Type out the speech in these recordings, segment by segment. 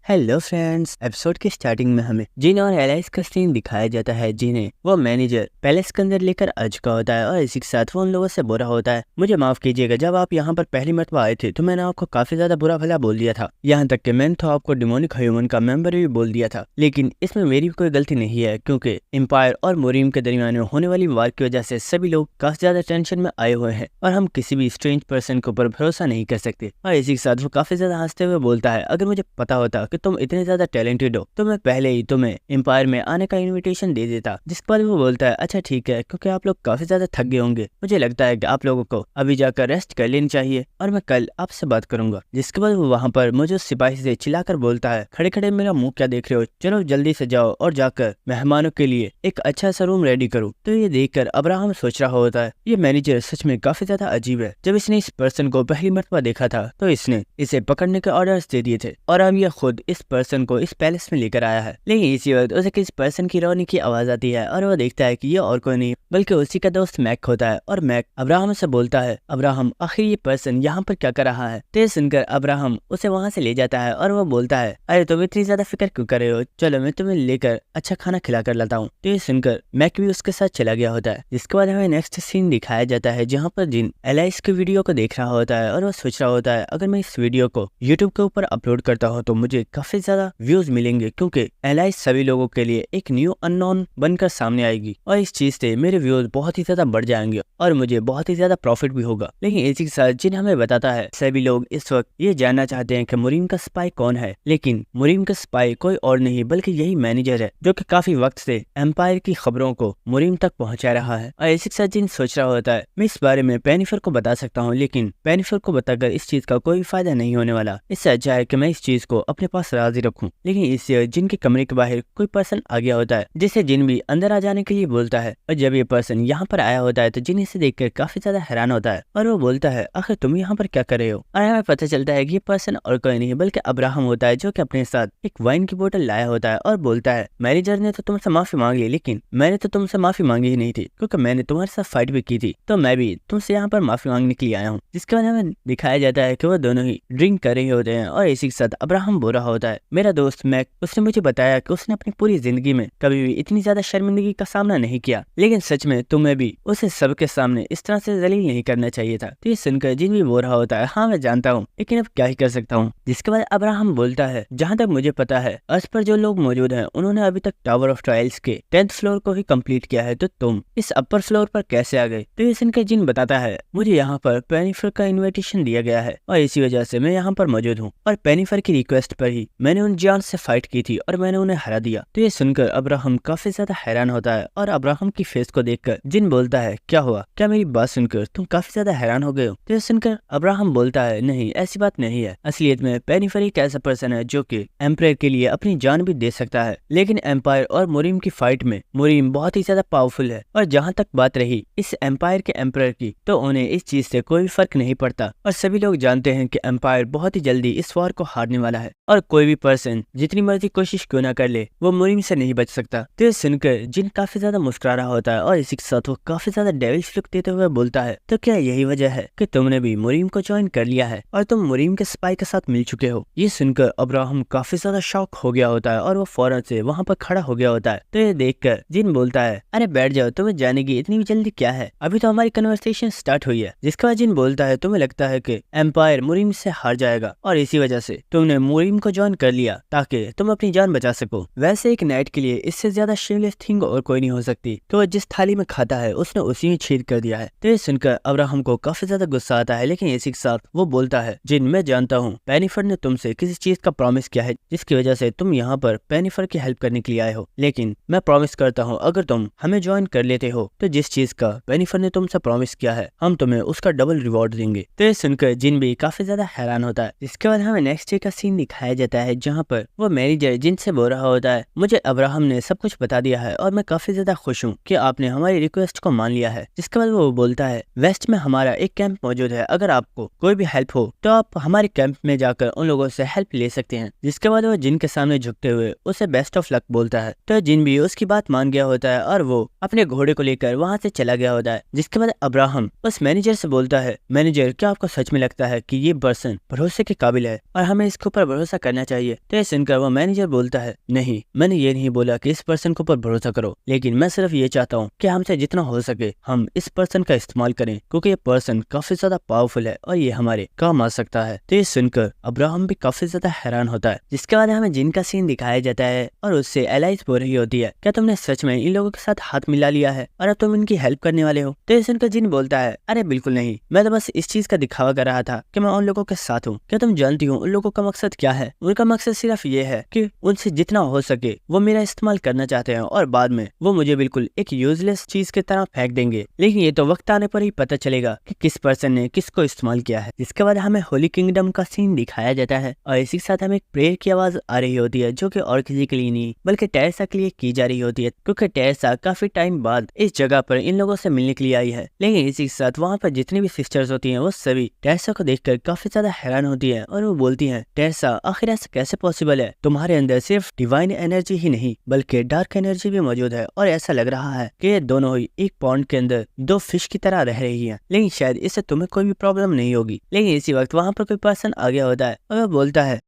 Hello friends, episode के starting में हमें जिन और एलाइस का सीन दिखाया जाता है, जिन्हें वो मैनेजर पैलेस के अंदर लेकर आ चुका होता है और इसी के साथ वो उन लोगों से बुरा होता है। मुझे माफ कीजिएगा, जब आप यहाँ पर पहली मरतबा आए थे तो मैंने आपको काफी ज्यादा बुरा भला बोल दिया था, यहाँ तक कि मैंने तो आपको डिमोनिक ह्यूमन का मेंबर भी बोल दिया था। लेकिन इसमें मेरी कोई गलती नहीं है, क्योंकि एम्पायर और मुरीम के दरमियान में होने वाली वार की वजह से सभी लोग काफी ज्यादा टेंशन में आए हुए हैं और हम किसी भी स्ट्रेंज पर्सन के ऊपर भरोसा नहीं कर सकते। और इसी के साथ वो काफी ज्यादा हंसते हुए बोलता है, अगर मुझे पता होता कि तुम इतने ज्यादा टैलेंटेड हो तो मैं पहले ही तुम्हें एम्पायर में आने का इनविटेशन दे देता। जिसके बाद वो बोलता है, अच्छा ठीक है, क्योंकि आप लोग काफी ज्यादा थक गए होंगे, मुझे लगता है कि आप लोगों को अभी जाकर रेस्ट कर लेनी चाहिए और मैं कल आपसे बात करूंगा। जिसके बाद वो वहाँ पर मुझे सिपाही से चिल्लाकर बोलता है, खड़े खड़े मेरा मुंह क्या देख रहे हो, चलो जल्दी से जाओ और जाकर मेहमानों के लिए एक अच्छा सा रूम रेडी करो। तो ये देखकर अब्राहम सोच रहा होता है, ये मैनेजर सच में काफी ज्यादा अजीब है। जब इसने इस पर्सन को पहली मरतबा देखा था तो इसने इसे पकड़ने के ऑर्डर्स दे दिए थे और अब ये खुद इस पर्सन को इस पैलेस में लेकर आया है। लेकिन इसी वक्त उसे किसी पर्सन की रोने की आवाज आती है और वो देखता है कि ये और कोई नहीं बल्कि उसी का दोस्त मैक होता है। और मैक अब्राहम से बोलता है, अब्राहम आखिर ये पर्सन यहाँ पर क्या कर रहा है। तो सुनकर अब्राहम उसे वहाँ से ले जाता है और वो बोलता है, अरे तुम इतनी ज्यादा फिक्र क्यों कर रहे हो, चलो मैं तुम्हें लेकर अच्छा खाना खिला कर लाता हूँ। तो ये सुनकर मैक भी उसके साथ चला गया होता है। जिसके बाद हमें नेक्स्ट सीन दिखाया जाता है, जहाँ पर जिन एलाइस की वीडियो को देख रहा होता है और वो सोच रहा होता है, अगर मैं इस वीडियो को यूट्यूब के ऊपर अपलोड करता हूँ तो मुझे काफी ज्यादा व्यूज मिलेंगे, क्योंकि एलाइस सभी लोगों के लिए एक न्यू अननोन बनकर सामने आएगी और इस चीज से मेरे व्यूज बहुत ही ज्यादा बढ़ जाएंगे और मुझे बहुत ही ज्यादा प्रॉफिट भी होगा। लेकिन इसी के साथ जिन हमें बताता है, सभी लोग इस वक्त ये जानना चाहते हैं कि मुरीम का स्पाई कौन है। लेकिन मुरीम का स्पाई कोई और नहीं बल्कि यही मैनेजर है, जो कि काफी वक्त से एम्पायर की खबरों को मुरीम तक पहुंचा रहा है। और इसी के साथ जिन सोच रहा होता है, मैं इस बारे में पेनिफर को बता सकता हूँ, लेकिन पेनिफर को बताकर इस चीज का कोई फायदा नहीं होने वाला। इससे अच्छा है कि मैं इस चीज को अपने पास राजी रखूं। लेकिन इससे जिन के कमरे के बाहर कोई पर्सन आ गया होता है, जिसे जिन भी अंदर आ जाने के लिए बोलता है। और जब ये पर्सन यहाँ पर आया होता है तो जिन इसे देखकर काफी ज्यादा हैरान होता है और वो बोलता है, आखिर तुम यहाँ पर क्या कर रहे हो। और हमें पता चलता है कि ये पर्सन और कोई नहीं बल्कि अब्राहम होता है, जो कि अपने साथ एक वाइन की बोतल लाया होता है और बोलता है, मैनेजर ने तो तुमसे माफी मांग ली, लेकिन मैंने तो तुमसे माफी मांगी ही नहीं थी, क्योंकि मैंने तुम्हारे साथ फाइट भी की थी, तो मैं भी तुमसे यहाँ पर माफी मांगने के लिए आया हूँ। जिसके बाद हमें दिखाया जाता है कि वो दोनों ही ड्रिंक कर रहे होते हैं और इसी के साथ अब्राहम बोल रहा होता है, मेरा दोस्त मैक, उसने मुझे बताया कि उसने अपनी पूरी जिंदगी में कभी भी इतनी ज्यादा शर्मिंदगी का सामना नहीं किया, लेकिन सच में तुम्हें भी उसे सबके सामने इस तरह से जलील नहीं करना चाहिए था। तो ये सुनकर जिन भी बोल रहा होता है, हाँ मैं जानता हूँ, लेकिन अब क्या ही कर सकता हूँ। जिसके बाद अब्राहम बोलता है, जहाँ तक मुझे पता है अर्थ पर जो लोग मौजूद हैं उन्होंने अभी तक टावर ऑफ ट्रायल्स के 10th फ्लोर को ही कंप्लीट किया है, तो तुम इस अपर फ्लोर पर कैसे आ गए। तो ये सुनकर जिन बताता है, मुझे यहाँ पर पेनिफर का इन्विटेशन दिया गया है और इसी वजह से मैं यहाँ पर मौजूद हूँ और पेनिफर की रिक्वेस्ट पर ही मैंने उन जान से फाइट की थी और मैंने उन्हें हरा दिया। तो ये सुनकर अब्राहम काफी ज्यादा हैरान होता है और अब्राहम की फेस को देखकर जिन बोलता है, क्या हुआ, क्या मेरी बात सुनकर तुम काफी ज्यादा हैरान हो गए हो। तो ये सुनकर अब्राहम बोलता है, नहीं ऐसी बात नहीं है, असलियत में पेनिफर एक ऐसा पर्सन है जो कि एम्पायर के लिए अपनी जान भी दे सकता है, लेकिन एम्पायर और मुरीम की फाइट में मुरीम बहुत ही ज्यादा पावरफुल है और जहाँ तक बात रही इस एम्पायर के एम्पायर की, तो उन्हें इस चीज से कोई फर्क नहीं पड़ता और सभी लोग जानते हैं कि एम्पायर बहुत ही जल्दी इस वॉर को हारने वाला है और कोई भी पर्सन जितनी मर्जी कोशिश क्यों ना कर ले वो मुरीम से नहीं बच सकता। तो ये सुनकर जिन काफी ज्यादा मुस्कुरा रहा होता है और इसी के साथ वो काफी ज्यादा डेविल्स लुक देते हुए बोलता है, तो क्या यही वजह है कि तुमने भी मुरीम को ज्वाइन कर लिया है और तुम मुरीम के स्पाई के साथ मिल चुके हो। ये सुनकर अब्राहम काफी ज्यादा शॉक हो गया होता है और वो फौरन से वहाँ पर खड़ा हो गया होता है। तो ये देखकर जिन बोलता है, अरे बैठ जाओ, तुम्हें जाने की इतनी भी जल्दी क्या है, अभी तो हमारी कन्वर्सेशन स्टार्ट हुई है। जिसके बाद जिन बोलता है, तुम्हें लगता है कि एम्पायर मुरीम से हार जाएगा और इसी वजह से तुमने मुरीम को ज्वाइन कर लिया ताकि तुम अपनी जान बचा सको। वैसे एक नाइट के लिए इससे ज्यादा शेमलेस थिंग और कोई नहीं हो सकती, तो वो जिस थाली में खाता है उसने उसी में छेद कर दिया है। तो ये सुनकर अब्राहम को काफी ज्यादा गुस्सा आता है, लेकिन इसी के साथ वो बोलता है, जिन मैं जानता हूँ पेनिफर ने तुमसे किसी चीज का प्रॉमिस किया है जिसकी वजह से तुम यहाँ पर पेनिफर की हेल्प करने के लिए आए हो, लेकिन मैं प्रॉमिस करता हूँ अगर तुम हमें ज्वाइन कर लेते हो तो जिस चीज का पेनिफर ने तुमसे प्रॉमिस किया है हम तुम्हें उसका डबल रिवॉर्ड देंगे। तो ये सुनकर जिन भी काफी ज्यादा हैरान होता है। इसके बाद हमें नेक्स्ट डे का सीन दिखाया जाता है, जहाँ पर वो मैनेजर जिन से बोल रहा होता है, मुझे अब्राहम ने सब कुछ बता दिया है और मैं काफी ज्यादा खुश हूँ कि आपने हमारी रिक्वेस्ट को मान लिया है। जिसके बाद वो बोलता है, वेस्ट में हमारा एक कैंप मौजूद है, अगर आपको कोई भी हेल्प हो तो आप हमारे कैंप में जाकर उन लोगों से हेल्प ले सकते हैं। जिसके बाद वो जिन के सामने झुकते हुए उसे बेस्ट ऑफ लक बोलता है। तो जिन भी उसकी बात मान गया होता है और वो अपने घोड़े को लेकर वहाँ से चला गया होता है। जिसके बाद अब्राहम उस मैनेजर से बोलता है, मैनेजर क्या आपको सच में लगता है कि ये पर्सन भरोसे के काबिल है और हमें इसके ऊपर भरोसा करना रहना चाहिए। तो ये सुनकर वो मैनेजर बोलता है, नहीं, मैंने ये नहीं बोला कि इस पर्सन के ऊपर भरोसा करो, लेकिन मैं सिर्फ ये चाहता हूँ कि हमसे जितना हो सके हम इस पर्सन का इस्तेमाल करें, क्योंकि ये पर्सन काफी ज्यादा पावरफुल है और ये हमारे काम आ सकता है। तो ये सुनकर अब्राहम भी काफी ज्यादा हैरान होता है। जिसके बाद हमें जिन का सीन दिखाया जाता है और उससे एलाइज बोल रही होती है, क्या तुमने सच में इन लोगों के साथ हाथ मिला लिया है और अब तुम इनकी हेल्प करने वाले हो? तो ये सुनकर जिन बोलता है, अरे बिल्कुल नहीं, मैं तो बस इस चीज का दिखावा कर रहा था कि मैं उन लोगों के साथ हूँ। क्या तुम जानती हो उन लोगों का मकसद क्या है? उनका मकसद सिर्फ ये है कि उनसे जितना हो सके वो मेरा इस्तेमाल करना चाहते हैं और बाद में वो मुझे बिल्कुल एक यूजलेस चीज की तरह फेंक देंगे। लेकिन ये तो वक्त आने पर ही पता चलेगा कि किस पर्सन ने किसको इस्तेमाल किया है। इसके बाद हमें होली किंगडम का सीन दिखाया जाता है और इसी के साथ हमें एक प्रेयर की आवाज आ रही होती है, जो कि और किसी के लिए नहीं बल्कि टेरेसा के लिए की जा रही होती है, क्योंकि टेरेसा काफी टाइम बाद इस जगह पर इन लोगों से मिलने के लिए आई है। लेकिन इसी के साथ वहाँ पर जितनी भी सिस्टर्स होती हैं वो सभी टेरेसा को देखकर काफी ज्यादा हैरान होती है और वो बोलती हैं, टेरेसा आखिर ऐसा कैसे पॉसिबल है? तुम्हारे अंदर सिर्फ डिवाइन एनर्जी ही नहीं बल्कि डार्क एनर्जी भी मौजूद है और ऐसा लग रहा है कि ये दोनों ही एक पॉन्ड के अंदर दो फिश की तरह रह रही हैं, लेकिन शायद इससे तुम्हें कोई भी प्रॉब्लम नहीं होगी। लेकिन इसी वक्त वहाँ पर कोई पर्सन आ गया होता है और वह बोलता है,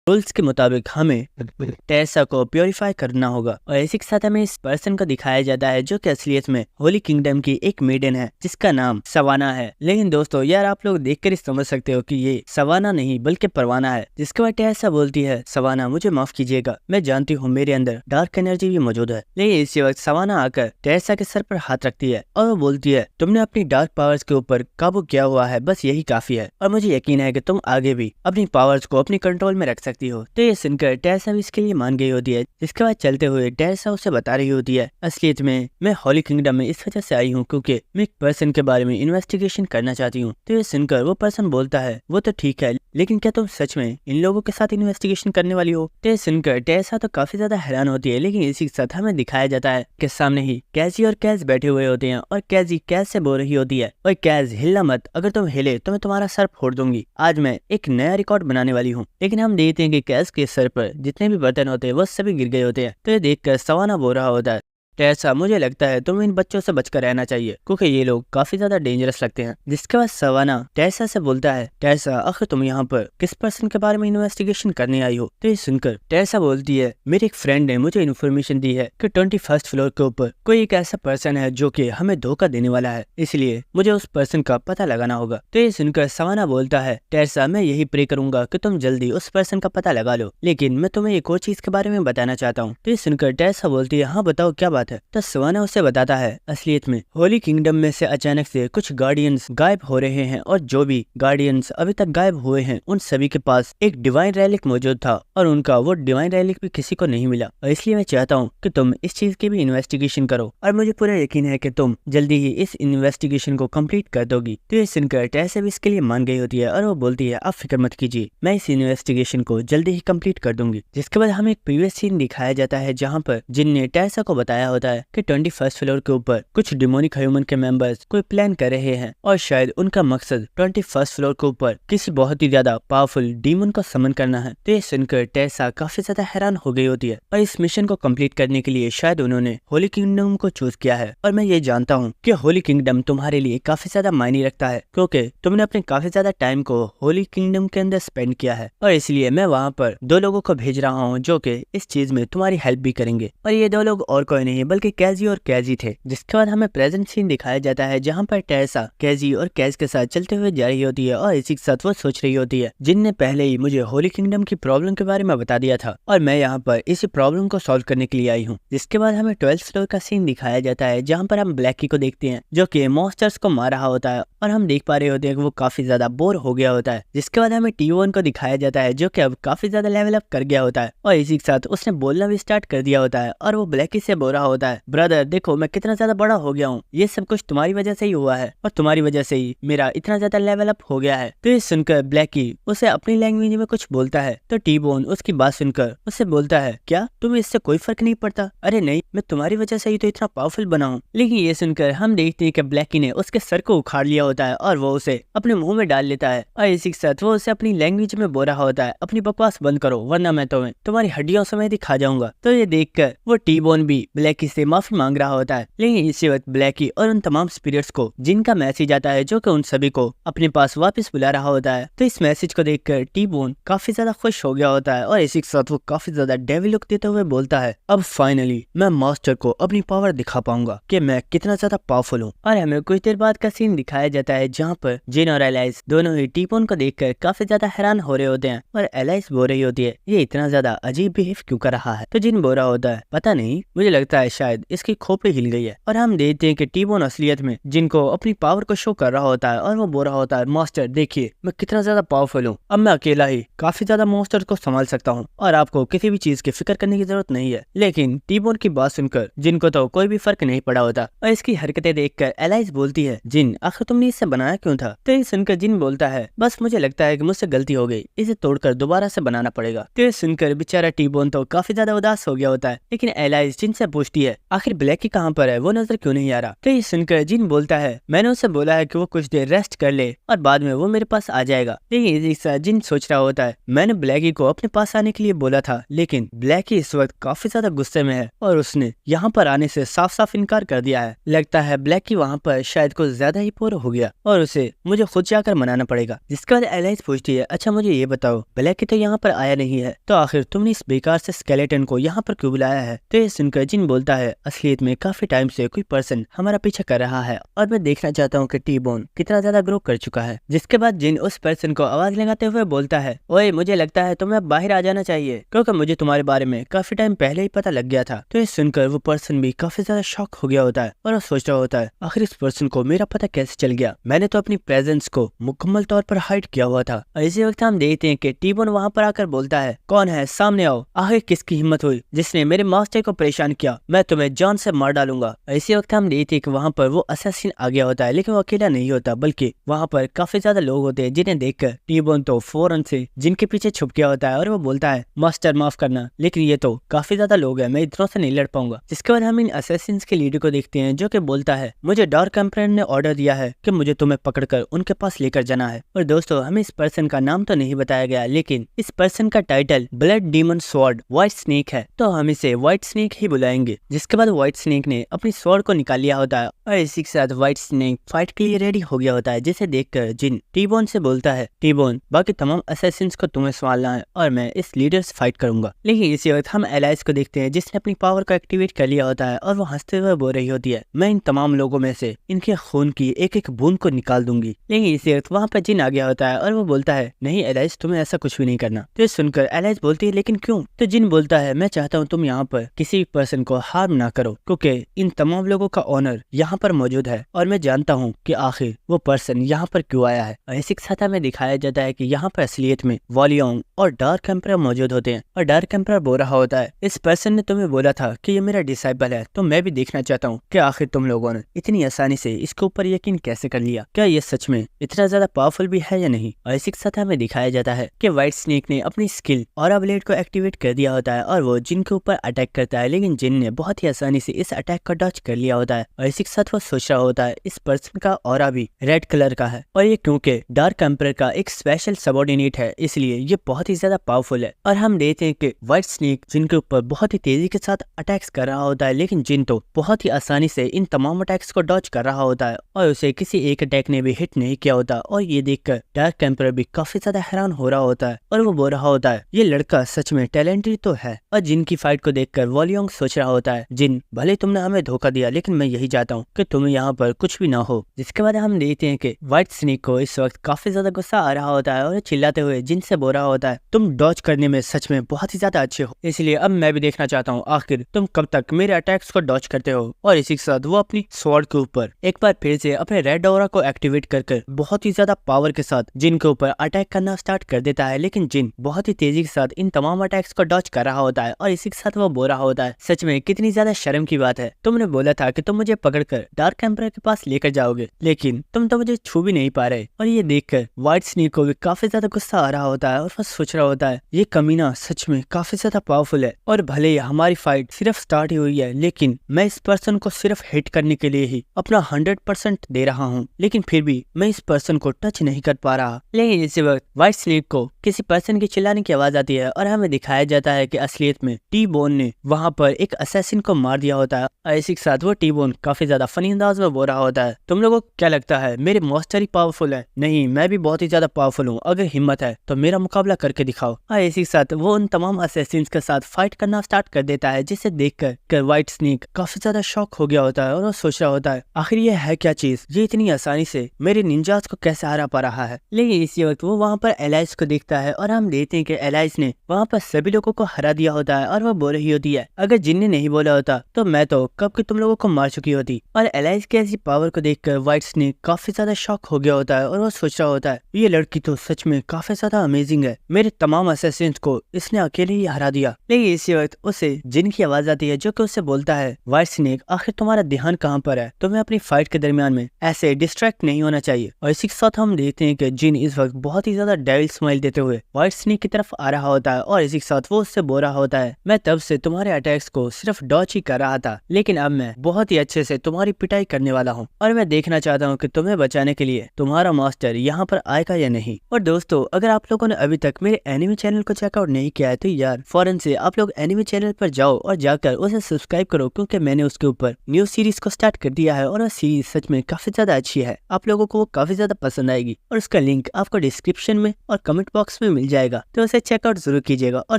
रूल्स के मुताबिक हमें टेरेसा को प्योरीफाई करना होगा। और इसी के साथ हमें इस पर्सन को दिखाया जाता है जो कि असलियत में होली किंगडम की एक मेडन है जिसका नाम सवाना है। लेकिन दोस्तों यार आप लोग देखकर ही समझ सकते हो कि ये सवाना नहीं बल्कि परवाना है। जिसके बाद टेरेसा बोलती है, सवाना मुझे माफ कीजिएगा, मैं जानती हूँ मेरे अंदर डार्क एनर्जी भी मौजूद है। लेकिन इसी वक्त सवाना आकर टेरेसा के सर पर हाथ रखती है और वो बोलती है, तुमने अपनी डार्क पावर्स के ऊपर काबू किया हुआ है, बस यही काफी है और मुझे यकीन है कि तुम आगे भी अपनी पावर्स को अपनी कंट्रोल में रख सकती हो। तो ये सुनकर टेरेसा भी इसके लिए मान गई होती है। जिसके बाद चलते हुए टेरेसा उसे बता रही होती है, असलियत में मैं होली किंगडम में इस वजह से आई हूँ क्योंकि मैं एक पर्सन के बारे में इन्वेस्टिगेशन करना चाहती हूँ। तो ये सुनकर वो पर्सन बोलता है, वो तो ठीक है, लेकिन क्या तुम सच में इन लोगों के साथ इन्वेस्टिगेशन करने वाली हो? तो ये सुनकर टेरेसा तो काफी ज्यादा हैरान होती है। लेकिन इसी के साथ हमें दिखाया जाता है कि सामने ही कैजी और कैज बैठे हुए होते हैं और कैजी कैज से बोल रही होती है, ओए कैज हिलना मत, अगर तुम हिले तो मैं तुम्हारा सर फोड़ दूंगी। आज मैं एक नया रिकॉर्ड बनाने वाली हूँ। लेकिन हम देखते हैं कि कैज के सर पर जितने भी बर्तन होते हैं वो सभी गिर गए होते हैं। तो ये देखकर सवाना बोल रहा होता है, टेरेसा मुझे लगता है तुम्हें इन बच्चों से बचकर रहना चाहिए क्योंकि ये लोग काफी ज्यादा डेंजरस लगते हैं। जिसके बाद सवाना टेरेसा से बोलता है, टेरेसा आखिर तुम यहाँ पर किस पर्सन के बारे में इन्वेस्टिगेशन करने आई हो? तो ये सुनकर टेरेसा बोलती है, मेरे एक फ्रेंड ने मुझे इन्फॉर्मेशन दी है कि 21st फ्लोर के ऊपर कोई एक ऐसा पर्सन है जो कि हमें धोखा देने वाला है, इसलिए मुझे उस पर्सन का पता लगाना होगा। तो ये सुनकर सवाना बोलता है, टेरेसा मैं यही प्रे करूंगा कि तुम जल्दी उस पर्सन का पता लगा लो, लेकिन मैं तुम्हें एक और चीज के बारे में बताना चाहता हूँ। तो ये सुनकर टेरेसा बोलती है, हाँ बताओ क्या बात है? तो सवाना उसे बताता है, असलियत में होली किंगडम में से अचानक से कुछ गार्डियंस गायब हो रहे हैं और जो भी गार्डियंस अभी तक गायब हुए हैं उन सभी के पास एक डिवाइन रैलिक मौजूद था और उनका वो डिवाइन रैलिक भी किसी को नहीं मिला। और इसलिए मैं चाहता हूँ कि तुम इस चीज की भी इन्वेस्टिगेशन करो और मुझे पूरा यकीन है कि तुम जल्दी ही इस इन्वेस्टिगेशन को कंप्लीट कर दोगी। तो ये सुनकर टेरेसा भी इसके लिए मान गई होती है और वो बोलती है, आप फिक्र मत कीजिए, मैं इस इन्वेस्टिगेशन को जल्दी ही कंप्लीट कर दूंगी। जिसके बाद हमें एक प्रीवियस सीन दिखाया जाता है जहाँ पर जिनने टेरेसा को बताया होता है कि 21st फ्लोर के ऊपर कुछ डिमोनिक ह्यूमन के मेंबर्स कोई प्लान कर रहे हैं और शायद उनका मकसद 21st फ्लोर के ऊपर किसी बहुत ही ज्यादा पावरफुल डीमन को समन करना है। तो ये सुनकर टेरेसा काफी ज्यादा हैरान हो गई होती है और इस मिशन को कंप्लीट करने के लिए शायद उन्होंने होली किंगडम को चूज किया है। और मैं ये जानता हूँ कि होली किंगडम तुम्हारे लिए काफी ज्यादा मायने रखता है क्योंकि तुमने अपने काफी ज्यादा टाइम को होली किंगडम के अंदर स्पेंड किया है और इसलिए मैं वहाँ पर दो लोगों को भेज रहा हूँ जो कि इस चीज में तुम्हारी हेल्प भी करेंगे। और ये दो लोग और कोई नहीं बल्कि कैजी और कैजी थे। जिसके बाद हमें प्रेजेंट सीन दिखाया जाता है जहाँ पर टेरेसा कैजी और कैज के साथ चलते हुए जा रही होती है और इसी के साथ वो सोच रही होती है, जिनने पहले ही मुझे होली किंगडम की प्रॉब्लम के बारे में बता दिया था और मैं यहाँ पर इसी प्रॉब्लम को सॉल्व करने के लिए आई हूँ। जिसके बाद हमें 12th फ्लोर का सीन दिखाया जाता है जहाँ पर हम ब्लैकी को देखते हैं जो कि मॉन्स्टर्स को मार रहा होता है और हम देख पा रहे होते हैं कि वो काफी ज्यादा बोर हो गया होता है। जिसके बाद हमें T1 को दिखाया जाता है जो कि अब काफी ज्यादा लेवल अप कर गया होता है और इसी के साथ उसने बोलना भी स्टार्ट कर दिया होता है और वो ब्लैकी से बोल रहा होता है, ब्रदर देखो मैं कितना ज्यादा बड़ा हो गया हूँ, ये सब कुछ तुम्हारी वजह से ही हुआ है और तुम्हारी वजह से ही मेरा इतना ज्यादा लेवल अप हो गया है। तो ये सुनकर ब्लैकी उसे अपनी लैंग्वेज में कुछ बोलता है तो टी-बोन उसकी बात सुनकर उससे बोलता है, क्या तुम्हें इससे कोई फर्क नहीं पड़ता? अरे नहीं, मैं तुम्हारी वजह से ही तो इतना पावरफुल बना हूँ। लेकिन ये सुनकर हम देखते हैं कि ब्लैकी ने उसके सर को उखाड़ लिया होता है और वो उसे अपने मुंह में डाल लेता है और इसी के साथ वो उसे अपनी लैंग्वेज में बोल रहा होता है, अपनी बकवास बंद करो वरना मैं तुम्हारी हड्डियों समेत ही खा जाऊंगा। तो ये देखकर वो टी बोन भी ब्लैकी से माफी मांग रहा होता है, लेकिन इसी वक्त ब्लैकी और उन तमाम स्पिरिट्स को जिनका मैसेज आता है जो कि उन सभी को अपने पास वापस बुला रहा होता है। तो इस मैसेज को देखकर टी बोन काफी ज्यादा खुश हो गया होता है और इसी के साथ वो काफी ज्यादा डेविल लुक देते हुए बोलता है, अब फाइनली मैं मास्टर को अपनी पावर दिखा पाऊंगा कि मैं कितना ज्यादा पावरफुल हूँ। और हमें कुछ देर बाद का सीन दिखाया जाता है जहाँ पर जिन और एलाइस दोनों ही टी बोन को देखकर काफी ज्यादा हैरान हो रहे होते हैं और एलाइस बोल रही होती है, ये इतना ज्यादा अजीब बिहेव क्यों कर रहा है। तो जिन बोल रहा होता है, पता नहीं, मुझे लगता है शायद इसकी खोपड़ी हिल गई है। और हम देखते हैं कि टी बोन असलियत में जिनको अपनी पावर को शो कर रहा होता है और वो बोल रहा होता है, मास्टर देखिए मैं कितना ज्यादा पावरफुल हूँ, अब मैं अकेला ही काफी ज्यादा मॉन्स्टर को संभाल सकता हूँ और आपको किसी भी चीज की फिक्र करने की जरूरत नहीं है। लेकिन टी बोन की बात सुनकर जिनको तो कोई भी फर्क नहीं पड़ा होता और इसकी हरकतें देखकर एलाइस बोलती है, जिन आखिर तुमने इसे बनाया क्यों था। तो ये सुनकर जिन बोलता है, बस मुझे लगता है कि मुझसे गलती हो गई, इसे तोड़कर दोबारा से बनाना पड़ेगा। तो ये सुनकर बेचारा टी बोन तो काफी ज्यादा उदास हो गया होता है, लेकिन एलाइस जिन से पूछती है, आखिर ब्लैकी कहाँ पर है, वो नजर क्यों नहीं आ रहा। तो ये सुनकर जिन बोलता है, मैंने उसे बोला है कि वो कुछ देर रेस्ट कर ले और बाद में वो मेरे पास आ जाएगा। लेकिन इस जिन सोच रहा होता है, मैंने ब्लैकी को अपने पास आने के लिए बोला था, लेकिन ब्लैकी इस वक्त काफी ज्यादा गुस्से में है और उसने यहाँ पर आने से साफ साफ इनकार कर दिया है। लगता है ब्लैकी वहाँ पर शायद कुछ ज्यादा ही पोर हो गया और उसे मुझे खुद जाकर मनाना पड़ेगा। जिसके बाद एलाइस पूछती है, अच्छा मुझे ये बताओ, ब्लैकी तो यहाँ पर आया नहीं है, तो आखिर तुमने इस बेकार से स्केलेटन को यहाँ पर क्यों बुलाया है। तो ये सुनकर जिन बोलता है, असलियत में काफी टाइम से कोई पर्सन हमारा पीछा कर रहा है और मैं देखना चाहता हूँ कि टी बोन कितना ज्यादा ग्रो कर चुका है। जिसके बाद जिन उस पर्सन को आवाज लगाते हुए बोलता है, ओए मुझे लगता है तुम्हें बाहर आ जाना चाहिए क्योंकि मुझे तुम्हारे बारे में काफी टाइम पहले ही पता लग गया था। तो ये सुनकर वो पर्सन भी काफी ज्यादा शॉक हो गया होता है और वो सोच रहा होता है, आखिर इस पर्सन को मेरा पता कैसे चल गया, मैंने तो अपनी प्रेजेंस को मुकम्मल तौर पर हाइड किया हुआ था। और इसी वक्त हम देखते हैं कि टी बोन वहाँ पर आकर बोलता है, कौन है, सामने आओ, आखिर किसकी हिम्मत हुई जिसने मेरे मास्टर को परेशान किया, मैं तुम्हें जान से मार डालूंगा। इसी वक्त हम देखते हैं कि वहाँ पर वो असैसिन आ गया होता है, लेकिन वो अकेला नहीं होता बल्कि वहाँ पर काफी ज्यादा लोग होते हैं, जिन्हें देखकर टी बोन तो फौरन से जिनके पीछे छुप गया होता है और वो बोलता है, मास्टर माफ करना, लेकिन ये तो काफी ज्यादा लोग हैं, मैं इतनों से नहीं लड़ पाऊंगा। जिसके बाद हम इन असैसिन्स के लीडर को देखते हैं जो कि बोलता है, मुझे डार्क एम्परर ने ऑर्डर दिया है कि मुझे तुम्हें पकड़कर उनके पास लेकर जाना है। और दोस्तों हमें इस पर्सन का नाम तो नहीं बताया गया, लेकिन इस पर्सन का title blood demon sword white snake है, तो हम इसे व्हाइट स्नेक ही बुलाएंगे। जिसके बाद व्हाइट स्नेक ने अपनी स्वॉर्ड को निकाल लिया होता है और इसी के साथ व्हाइट स्नेक फाइट के लिए रेडी हो गया होता है, जिसे देखकर जिन टी बोन से बोलता है, टी बोन बाकी तमाम असैसिन्स को तुम्हें संभालना है और मैं इस लीडर से फाइट करूंगा। लेकिन इसी वक्त हम एलाइस को देखते हैं जिसने अपनी पावर को एक्टिवेट कर लिया होता है और वो हंसते हुए बोल रही होती है, मैं इन तमाम लोगों में से इनके खून की एक एक बूंद को निकाल दूंगी। लेकिन इसी वक्त वहाँ पर जिन आ गया होता है और वो बोलता है, नहीं एलाइस तुम्हें ऐसा कुछ भी नहीं करना। तो ये सुनकर एलाइस बोलती है, लेकिन क्यों। तो जिन बोलता है, मैं चाहता हूँ तुम यहाँ पर किसी भी पर्सन को हार्म ना करो क्योंकि इन तमाम लोगों का ऑनर यहाँ पर मौजूद है और मैं जानता हूँ कि आखिर वो पर्सन यहाँ पर क्यों आया है। और इसी के साथ हमें दिखाया जाता है कि यहाँ पर असलियत में वॉलियोंग और डार्क एम्परर मौजूद होते हैं और डार्क एम्परर बोल रहा होता है, इस पर्सन ने तुम्हें बोला था कि ये मेरा डिसाइबल है, तो मैं भी देखना चाहता हूँ कि आखिर तुम लोगों ने इतनी आसानी से इसके ऊपर यकीन कैसे कर लिया, क्या ये सच में इतना ज्यादा पावरफुल भी है या नहीं। और इसी के साथ हमें दिखाया जाता है कि व्हाइट स्नेक ने अपनी स्किल ऑरा ब्लेड को एक्टिवेट कर दिया होता है और वो जिन के ऊपर अटैक करता है, लेकिन जिन ने बहुत ही आसानी से इस अटैक को डॉज कर लिया होता है। और इसी के साथ वो सोच रहा होता है, इस पर्सन का ऑरा भी रेड कलर का है और ये क्योंकि डार्क एम्परर का एक स्पेशल सबऑर्डिनेट है, इसलिए ये बहुत ही ज्यादा पावरफुल है। और हम देखते हैं कि व्हाइट स्नेक जिनके ऊपर बहुत ही तेजी के साथ अटैक्स कर रहा होता है, लेकिन जिन तो बहुत ही आसानी से इन तमाम अटैक्स को डॉज कर रहा होता है और उसे किसी एक अटैक ने भी हिट नहीं किया होता। और ये देखकर डार्क एम्परर भी काफी ज्यादा हैरान हो रहा होता है और वो बोल रहा होता है, ये लड़का सच में टैलेंटेड तो है। और जिन की फाइट को देखकर वॉलियोंग सोच रहा होता है, जिन भले तुमने हमें धोखा दिया, लेकिन मैं यही चाहता हूँ कि तुम्हें यहाँ पर कुछ भी ना हो। जिसके बाद हम देखते हैं कि व्हाइट स्नेक को इस वक्त काफी ज्यादा गुस्सा आ रहा होता है और चिल्लाते हुए जिन से बोल रहा होता है, तुम डॉज करने में सच में बहुत ही ज्यादा अच्छे हो, इसलिए अब मैं भी देखना चाहता हूँ आखिर तुम कब तक मेरे अटैक्स को डॉज करते हो। और इसी के साथ वो अपनी स्वॉर्ड के ऊपर एक बार फिर से अपने रेड ऑरा को एक्टिवेट कर बहुत ही ज्यादा पावर के साथ जिन के ऊपर अटैक करना स्टार्ट कर देता है, लेकिन जिन बहुत ही तेजी के साथ इन तमाम अटैक्स को डॉज कर रहा होता है। और इसी के साथ वो बोल रहा होता है, सच में कितनी ज्यादा शर्म की बात है, तुमने बोला था कि तुम मुझे पकड़कर डार्क एम्परर के पास लेकर जाओगे, लेकिन तुम तो मुझे छू भी नहीं पा रहे। और ये देखकर व्हाइट स्नेक को भी काफी ज्यादा गुस्सा आ रहा होता है और वो सोच रहा होता है, ये कमीना सच में काफी ज्यादा पावरफुल है और भले ही हमारी फाइट सिर्फ स्टार्ट ही हुई है, लेकिन मैं इस पर्सन को सिर्फ हिट करने के लिए ही अपना 100% दे रहा हूँ। हूँ, लेकिन फिर भी मैं इस पर्सन को टच नहीं कर पा रहा। लेकिन इसी वक्त व्हाइट स्नेक को किसी पर्सन की चिल्लाने की आवाज आती है और हमें दिखाया जाता है कि असलियत में टी बोन ने वहाँ पर एक असैसिन को मार दिया होता है और इसी के साथ वो टी बोन काफी ज्यादा फनी अंदाज में बोल रहा होता है, तुम लोगों को क्या लगता है मेरे मॉन्स्टर ही पावरफुल है? नहीं, मैं भी बहुत ही ज्यादा पावरफुल हूँ, अगर हिम्मत है तो मेरा मुकाबला करके दिखाओ। और इसी के साथ वो उन तमाम असैसिन्स के साथ फाइट करना स्टार्ट कर देता है, जिसे देखकर व्हाइट स्नेक काफी ज्यादा शॉक हो गया होता है और वो सोच रहा होता है आखिर ये है क्या चीज, ये इतनी आसानी से मेरे निंजास को कैसे हरा पा रहा है। लेकिन इसी वक्त वो वहाँ पर एलाइस को देखता है और हम देखते हैं कि एलाइस ने वहाँ पर सभी लोगों को हरा दिया होता है और वो बोल रही होती है अगर जिन ने नहीं बोला होता तो मैं तो कब के तुम लोगों को मार चुकी होती। और एलाइस की ऐसी पावर को देखकर व्हाइट स्नेक काफी ज्यादा शॉक हो गया होता है और वो सोच रहा होता है ये लड़की तो सच में काफी ज्यादा अमेजिंग है, मेरे तमाम असैसिन्स को इसने अकेले ही हरा दिया। लेकिन इसी वक्त उसे जिन की आवाज आती है जो कि उससे बोलता है व्हाइट स्नेक आखिर तुम्हारा ध्यान कहाँ पर है, तुम्हें अपनी फाइट के दरमियान में ऐसे डिस्ट्रैक्ट नहीं होना चाहिए। और इसी के साथ हम देखते हैं कि जिन इस वक्त बहुत ही ज्यादा डेविल स्माइल देते हुए व्हाइट स्नेक की तरफ आ रहा होता है और इसी के साथ वो उससे बोल रहा होता है मैं तब से तुम्हारे अटैक्स को सिर्फ डॉच ही कर रहा था, लेकिन अब मैं बहुत ही अच्छे से तुम्हारी पिटाई करने वाला हूँ और मैं देखना चाहता हूँ कि तुम्हें बचाने के लिए तुम्हारा मास्टर यहाँ पर आएगा या नहीं। और दोस्तों अगर आप लोगों ने अभी तक मेरे एनिमे चैनल को चेकआउट नहीं किया है तो यार फौरन से आप लोग एनिमे चैनल पर जाओ और जाकर उसे सब्सक्राइब करो, क्योंकि मैंने उसके ऊपर न्यू सीरीज को स्टार्ट कर दिया है और वो सीरीज सच में काफी ज्यादा अच्छी है, आप लोगों को वो काफी ज्यादा पसंद आएगी और उसका लिंक आपको डिस्क्रिप्शन में और कमेंट बॉक्स में मिल जाएगा, तो उसे चेकआउट जरूर कीजिएगा और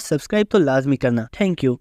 सब्सक्राइब तो लाजमी करना। Thank you.